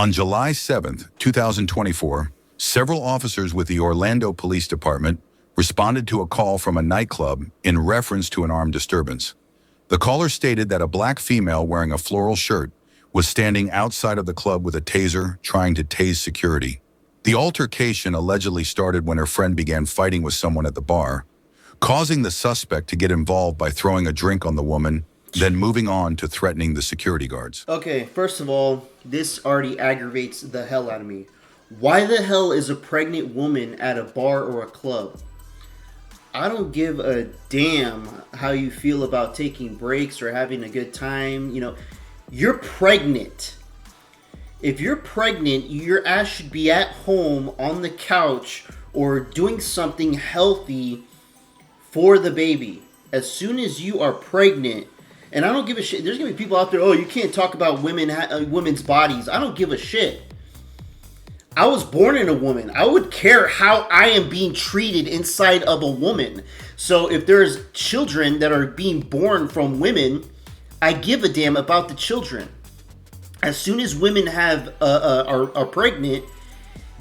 On July 7th, 2024, several officers with the Orlando Police Department responded to a call from a nightclub in reference to an armed disturbance. The caller stated that a black female wearing a floral shirt was standing outside of the club with a taser trying to tase security. The altercation allegedly started when her friend began fighting with someone at the bar, causing the suspect to get involved by throwing a drink on the woman, then moving on to threatening the security guards. Okay, first of all, this already aggravates the hell out of me. Why the hell is a pregnant woman at a bar or a club? I don't give a damn how you feel about taking breaks or having a good time. You're pregnant. If you're pregnant, your ass should be at home on the couch or doing something healthy for the baby. As soon as you are pregnant, and I don't give a shit. There's gonna be people out there, oh, you can't talk about women's bodies. I don't give a shit. I was born in a woman. I would care how I am being treated inside of a woman. So if there's children that are being born from women, I give a damn about the children. As soon as women are pregnant,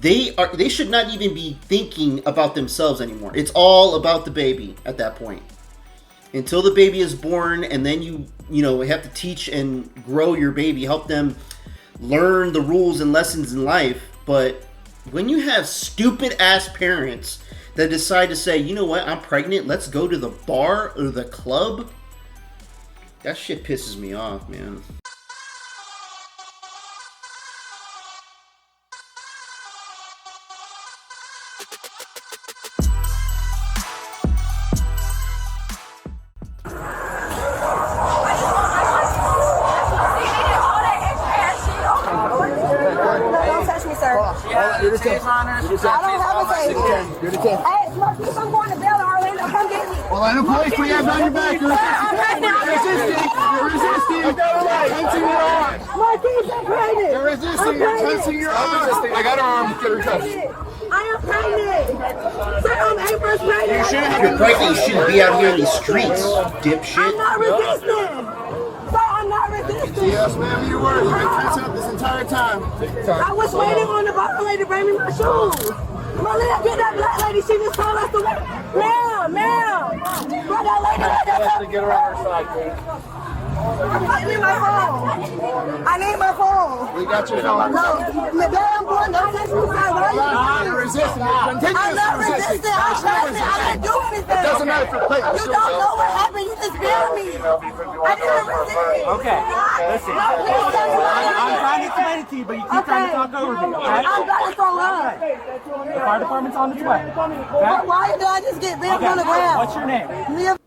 they should not even be thinking about themselves anymore. It's all about the baby at that point. Until the baby is born, and then you have to teach and grow your baby, help them learn the rules and lessons in life. But when you have stupid ass parents that decide to say, you know what, I'm pregnant, let's go to the bar or the club, that shit pisses me off, man. You're the 10. I don't have a taser. You're the 10. Hey, Smokey, I'm going to Bell in Orlando. Come get me. Orlando Police, put your hands on your back. You're resisting. You're tensing your arm. Smokey, I'm pregnant. You're resisting. You're tensing your arm. I got her arm. Get her touch. I am pregnant. Sir, I'm April's pregnant. If you're pregnant, you shouldn't be out here in these streets, dipshit. I'm not resisting. I'm not resisting. Yes, ma'am, you were. You've been tensing up this entire time. I was waiting on the bottom lady to bring me my shoes. Malia, get that black lady. She just told us to wait. Ma'am. Bro, that lady right there. Have to get her on her side, please. I need my phone. I need my phone. We got your phone. No, damn boy, don't touch me. You're resisting. I'm not resisting. I'm pregnant. I didn't do anything. It doesn't matter if you're pregnant. You don't know what happened. You just scared me. I didn't resist. Okay, listen. I'm trying to explain it to you, but you keep trying to talk over me, okay? I'm about to throw up. The fire department's on its way. Okay? Why did I just get bammed on the ground? What's your name? Mia.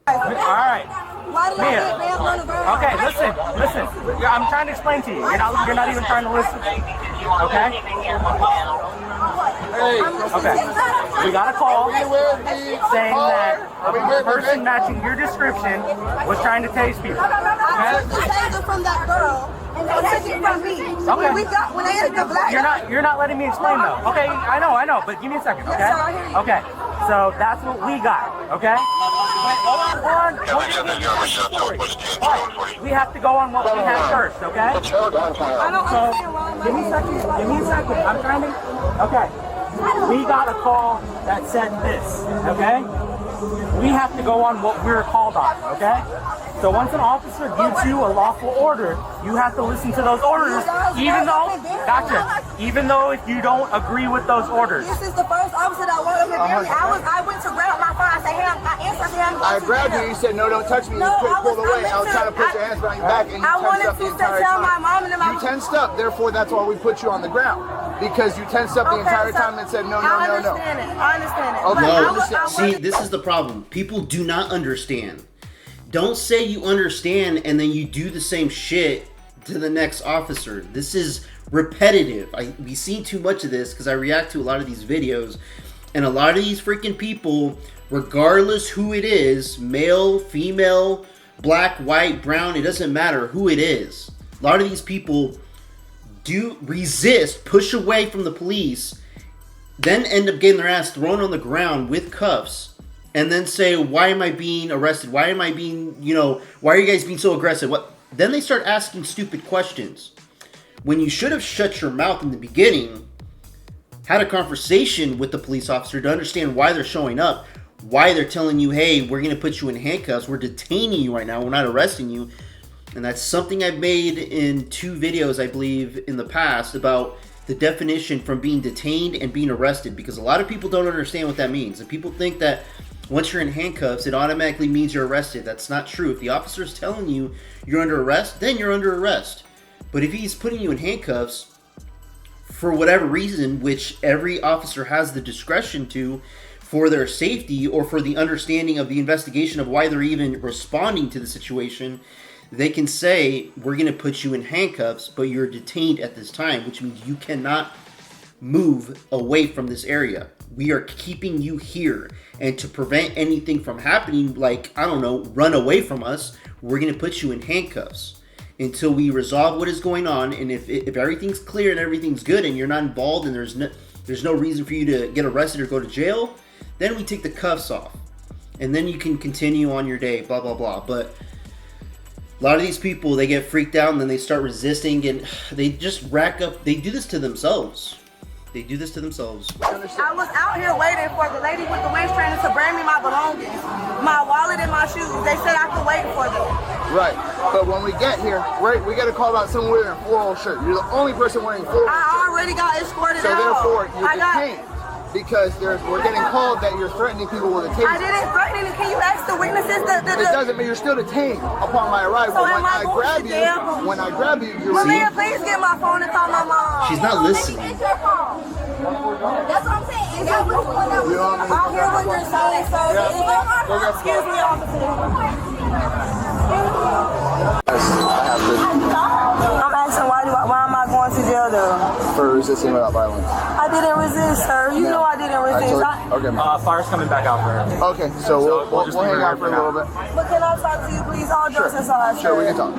Alright. Why did I get bammed on the ground? Okay, listen. I'm trying to explain to you. You're not even trying to listen. Okay? Okay. We got a call saying that a person matching your description was trying to tase people. I took the taser from that girl, and they took it from me. So Okay. when they hit the black. You're not letting me explain though. Okay, I know, but give me a second, okay? Yes, sir, I hear you. Okay. So that's what we got, okay? Hold on. Alright, we have to go on what we have first, okay? I don't understand why I'm Give me a second. I'm trying to. Okay. We got a call that said this, okay? We have to go on what we're called on, okay? So once an officer gives you a lawful order, you have to listen to those orders, even though if you don't agree with those orders. This is the first officer that wanted to bear me. I went to grab my phone. I said, hey, I answered him. I grabbed you. You said, no, don't touch me. You pulled away. I was trying to put your hands behind your back, and you I tensed wanted up the to entire tell my time. mom and my You tensed up. Therefore, that's why we put you on the ground. Because you tensed up the entire time and said, no. I understand it. Okay. But See, this is the problem. People do not understand. Don't say you understand and then you do the same shit to the next officer. This is repetitive. We've seen too much of this because I react to a lot of these videos, and a lot of these freaking people, regardless who it is, male, female, black, white, brown, it doesn't matter who it is. A lot of these people do resist, push away from the police, then end up getting their ass thrown on the ground with cuffs, and then say, why am I being arrested? Why am I being, why are you guys being so aggressive? What? Then they start asking stupid questions. when you should have shut your mouth in the beginning, had a conversation with the police officer to understand why they're showing up, why they're telling you, hey, we're going to put you in handcuffs, we're detaining you right now, we're not arresting you. And that's something I've made in 2 videos, I believe, in the past about the definition from being detained and being arrested, because a lot of people don't understand what that means. And people think that once you're in handcuffs, it automatically means you're arrested. That's not true. If the officer is telling you you're under arrest, then you're under arrest. But if he's putting you in handcuffs for whatever reason, which every officer has the discretion to, for their safety or for the understanding of the investigation of why they're even responding to the situation, they can say, we're going to put you in handcuffs, but you're detained at this time, which means you cannot move away from this area. We are keeping you here. And to prevent anything from happening, like, I don't know, run away from us, we're going to put you in handcuffs until we resolve what is going on. And if everything's clear and everything's good and you're not involved and there's no reason for you to get arrested or go to jail, then we take the cuffs off. And then you can continue on your day, blah, blah, blah. But a lot of these people, they get freaked out and then they start resisting and they just rack up. They do this to themselves. They do this to themselves. I was out here waiting for the lady with the waist trainer to bring me my belongings, my wallet and my shoes. They said I could wait for them. Right. But when we get here, right, we got to call out someone wearing a floral shirt. You're the only person wearing a floral shirt. I already got escorted So out. therefore, you're detained. Because we're getting called that you're threatening people with a taser. I didn't threaten anything. Can you ask the witnesses? It doesn't mean you're still detained upon my arrival. So when am I going grab to you, jail? when I grab you, you're Malia, please get my phone and call my mom. She's not listening. It's your phone. That's what I'm saying. Is that which one that was? You know what I mean? I'll hear what you're saying, sir. Yeah. Is that my Go phone? get Excuse me, officer. I'm asking why am I going to jail though? For resisting without violence. I didn't resist, sir. You know I didn't resist. Okay, ma'am. Fire's coming back out for her. Okay, so we'll hang out for a little bit. But can I talk to you, please? All jokes aside, Sure, we sir. can talk.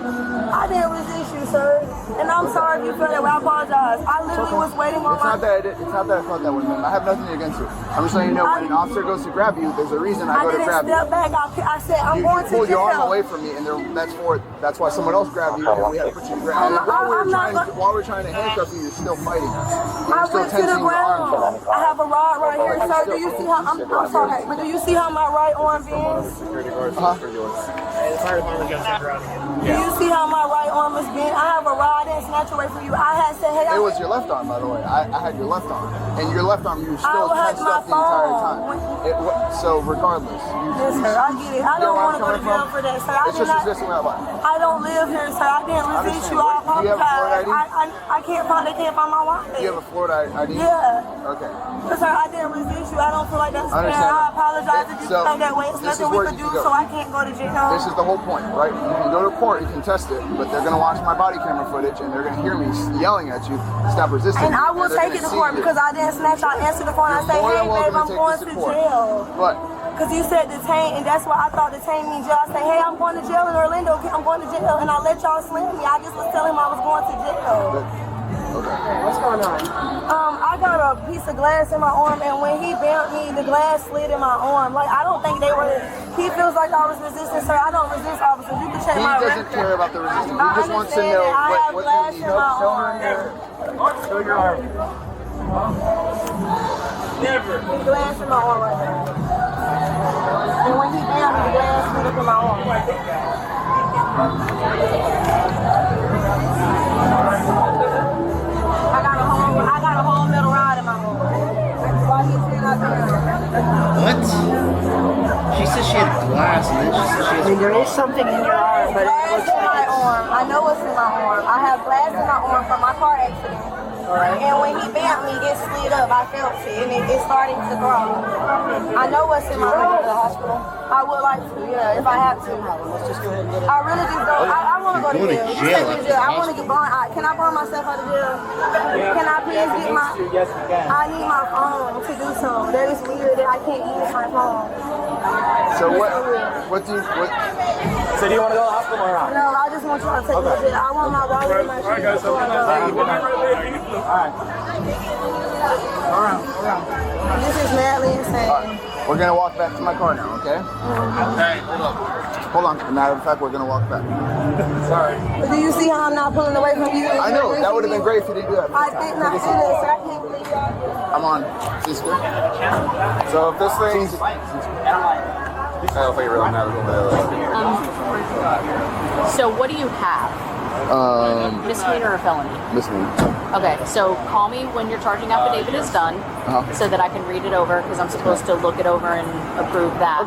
I didn't resist you, sir. And I'm sorry if you feel that way. I apologize. I literally was waiting on It's not that I felt that way, man. I have nothing against you. I'm just letting you know when an officer goes to grab you, there's a reason I I go to didn't grab you. step back. I said, I'm You going to pulled your arm jail. away from me, and that's why someone else grabbed you, and we had to put you in ground. And while we're trying to handcuff you, you're still fighting us. I You're still went to the tensing your arms. ground. I have a rod right here, sir. Do you see how I'm sorry, but do you see how my right arm bends? Do you see how my right arm is bent? I have a rod and snatch away from you. I had said, hey, It was your left arm, by the way. I had your left arm, and your left arm you were still I had tensed my up the entire phone. time. So regardless, Yes, sir, I get it. I don't want to go to jail for that, sir. I It's did just not. resisting without violence. I don't live here, sir. I didn't resist you. I Do you have a Florida apologize. ID? I can't find. They can't find my wallet. Do you have a Florida ID? Yeah. Okay. But sir, I didn't resist you. I don't feel like that's I fair. understand. I apologize if you So, feel that way. It's this is nothing we where could you do, can go. so I can't go to jail. This is the whole point, right? You can go to court, you can test it, but they're gonna watch my body camera footage and they're gonna hear me yelling at you, stop resisting. And I will they're take it gonna to see court you. because I didn't snatch. I answered the phone. I You're say, more hey, than welcome babe, I'm take going this to court. jail. But Because you said detain, and that's why I thought detain means jail. I say, hey, I'm going to jail in Orlando. I'm going to jail. And I let y'all slam me. I just was telling him I was going to jail. What's going on? I got a piece of glass in my arm, and when he bent me, the glass slid in my arm. Like, I don't think they were. He feels like I was resisting, sir. I don't resist officers. You can check he my doesn't record. care about the resistance. He I just wants to understand know that I have what glass you in need. my Show arm. Show your arm. Never. The glass in my arm right there. And when he bent me, the glass slid up in my arm. I got a whole metal rod in my arm. Why he said I did. What? She said she had glass, and then she said she has. There is something in your arm, but it Glass looks in my like arm. I know what's in my arm. I have glass in my arm from my car accident. And when he bent me, it slid up. I felt it, and it's starting to grow. I know what's in my arm. to the hospital. I would like to, yeah, if I have to. Let's just go ahead and get it. I really just don't. I want to go to You're jail. going to You jail take me to after jail. I the want to get burned. Can I burn myself out of jail? Can I please get my? Yes, you can. I need my phone to do something. That is weird that I can't use my phone. So what do you So do you want to go to the hospital or not? No, I just want y'all to take me to jail. I want my wallet and my shoes. before I go. All right. This is madly insane. We're gonna walk back to my car now, okay? All right, hold up. Hold on. As a matter of fact, we're gonna walk back. Sorry. But do you see how I'm not pulling away from you? I know that would have been great if you didn't do that. I did not do this. I can't believe y'all. I'm on. Sister. So if this thing, I don't think it really matters what So what do you have? Misdemeanor or felony? misdemeanor. Okay, so call me when your charging affidavit is done, so that I can read it over, because I'm supposed to look it over and approve that.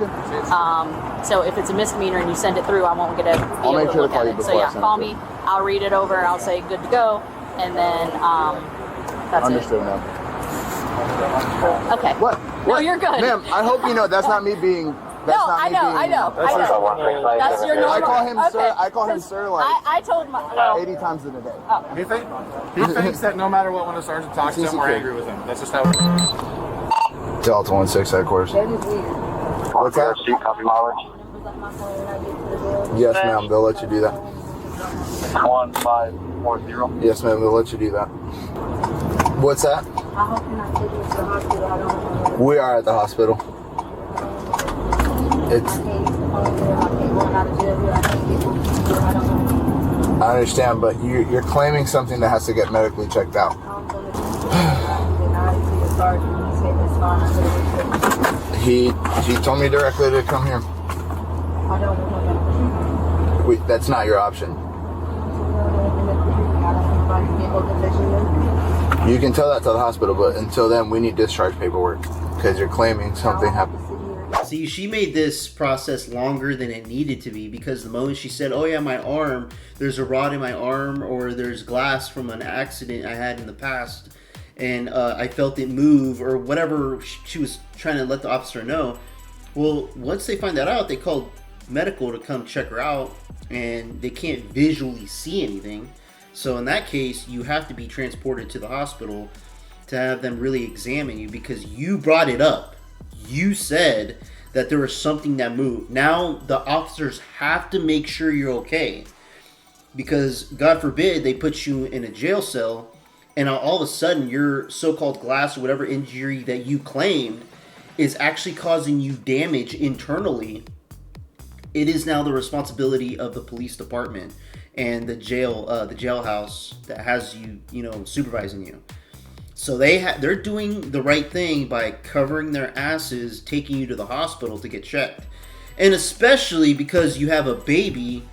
So if it's a misdemeanor and you send it through, I won't get to be I'll make able to sure to look call at you it. before So I yeah, send call it me. I'll read it over. I'll say good to go, and then that's Understood, ma'am. it. Okay. What? No, you're good. Ma'am, I hope you know that's not me being. That's No, not I me know, being, I know. That's your normal. I call him sir. Okay, I call him 'cause sir like I told my. Well, 80 times in a day. He thinks that no matter what, when a sergeant talks to him, we're angry with him. That's just how. Delta 16 headquarters. What's that? Copy mileage. Yes, ma'am. They'll let you do that. 1540. Yes, ma'am. They'll let you do that. What's that? I hope you're not taking me to the hospital. I don't know. We are at the hospital. It's. I understand, but you're claiming something that has to get medically checked out. He told me directly to come here. Wait, that's not your option. You can tell that to the hospital, but until then, we need discharge paperwork because you're claiming something happened. See, she made this process longer than it needed to be, because the moment she said, oh yeah, my arm, there's a rod in my arm, or there's glass from an accident I had in the past, and I felt it move, or whatever she was trying to let the officer know. Well, once they find that out, they called medical to come check her out, and they can't visually see anything. So in that case, you have to be transported to the hospital to have them really examine you, because you brought it up. You said that there was something that moved. Now the officers have to make sure you're okay, because God forbid they put you in a jail cell and all of a sudden your so-called glass or whatever injury that you claimed is actually causing you damage internally. It is now the responsibility of the police department and the jailhouse that has you, supervising you. So they're doing the right thing by covering their asses, taking you to the hospital to get checked. And especially because you have a baby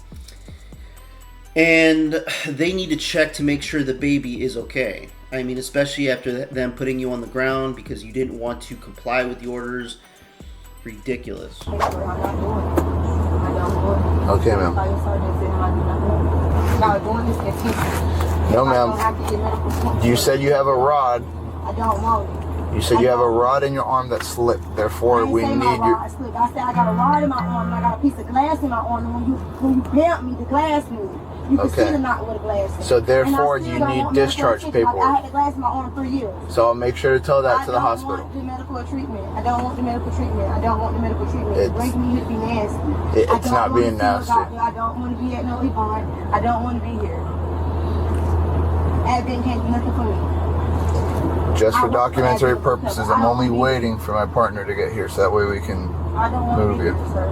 and they need to check to make sure the baby is okay. I mean, especially after them putting you on the ground because you didn't want to comply with the orders. Ridiculous. Okay, ma'am. No, ma'am. You said you have a rod. I don't want it. You said you have a rod in your arm that slipped. Therefore, we need you. I said I got a rod in my arm and I got a piece of glass in my arm. And when you bent me, the glass moved. You can see the knot where the glass is. So therefore, you need discharge I paperwork. had the glass in my arm for years. So I'll make sure to tell that to the I hospital. don't want the medical treatment. I don't want the medical treatment. I don't want the medical treatment. It's- It's breaking me here to be nasty. It's not being nasty. I don't want to be at no Yvonne. I don't want to be here. Advent can't do nothing for me. Just for documentary purposes, I'm only waiting for my partner to get here so that way we can I don't want move to be you. here, sir.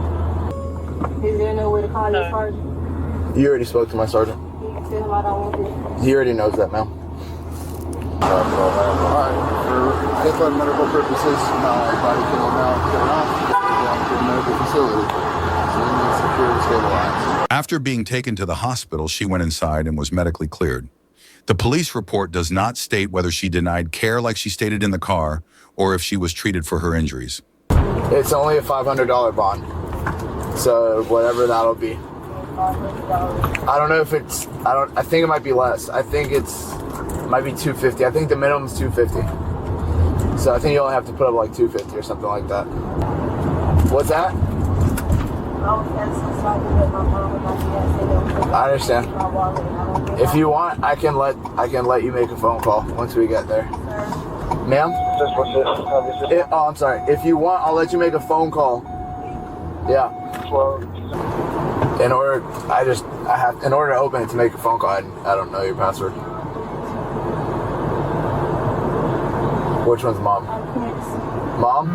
Is there no way to call your sergeant? You already spoke to my sergeant. You can tell him I don't want this. He already knows that, ma'am. Alright, for medical purposes, my body can now get off to the medical facility. So we need secure and stabilized. After being taken to the hospital, she went inside and was medically cleared. The police report does not state whether she denied care like she stated in the car or if she was treated for her injuries. It's only a $500 bond. So whatever that'll be. I don't know if it's, I think it might be less. I think it might be $250. I think the minimum is $250. So I think you only have to put up like $250 or something like that. What's that? I understand. If you want, I can let you make a phone call once we get there. Ma'am? Oh, I'm sorry. If you want, I'll let you make a phone call. Yeah. In order to open it to make a phone call, I don't know your password. Which one's mom? Mom?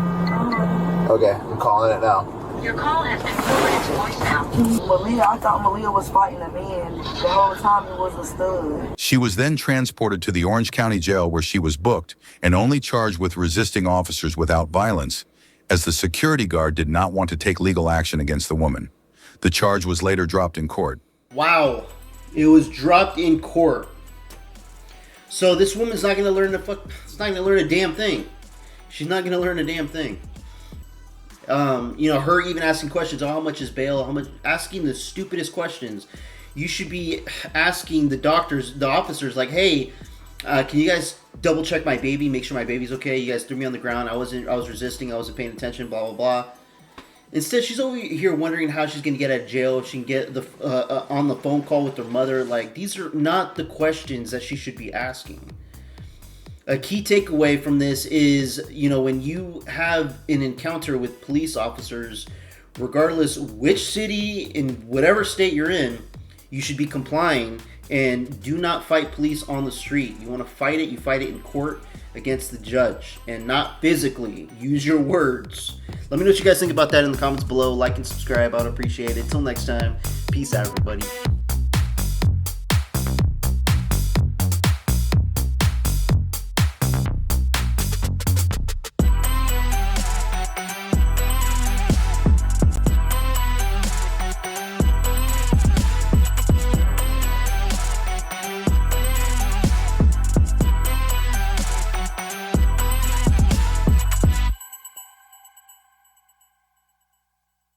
Okay, I'm calling it now. Your call has been forwarded to voicemail. Malia, I thought Malia was fighting a man. The whole time it was a stud. She was then transported to the Orange County Jail where she was booked and only charged with resisting officers without violence, as the security guard did not want to take legal action against the woman. The charge was later dropped in court. Wow. It was dropped in court. So this woman's not gonna learn she's not gonna learn a damn thing. She's not gonna learn a damn thing. Her even asking questions, how much is bail, how much, asking the stupidest questions. You should be asking the officers, like, hey, can you guys double check my baby, make sure my baby's okay? You guys threw me on the ground, I was resisting, I wasn't paying attention, blah, blah, blah. Instead, she's over here wondering how she's going to get out of jail, if she can get on the phone call with her mother. Like, these are not the questions that she should be asking. A key takeaway from this is, when you have an encounter with police officers, regardless which city, in whatever state you're in, you should be complying and do not fight police on the street. You want to fight it, you fight it in court against the judge and not physically. Use your words. Let me know what you guys think about that in the comments below. Like and subscribe. I would appreciate it. Till next time, peace out, everybody.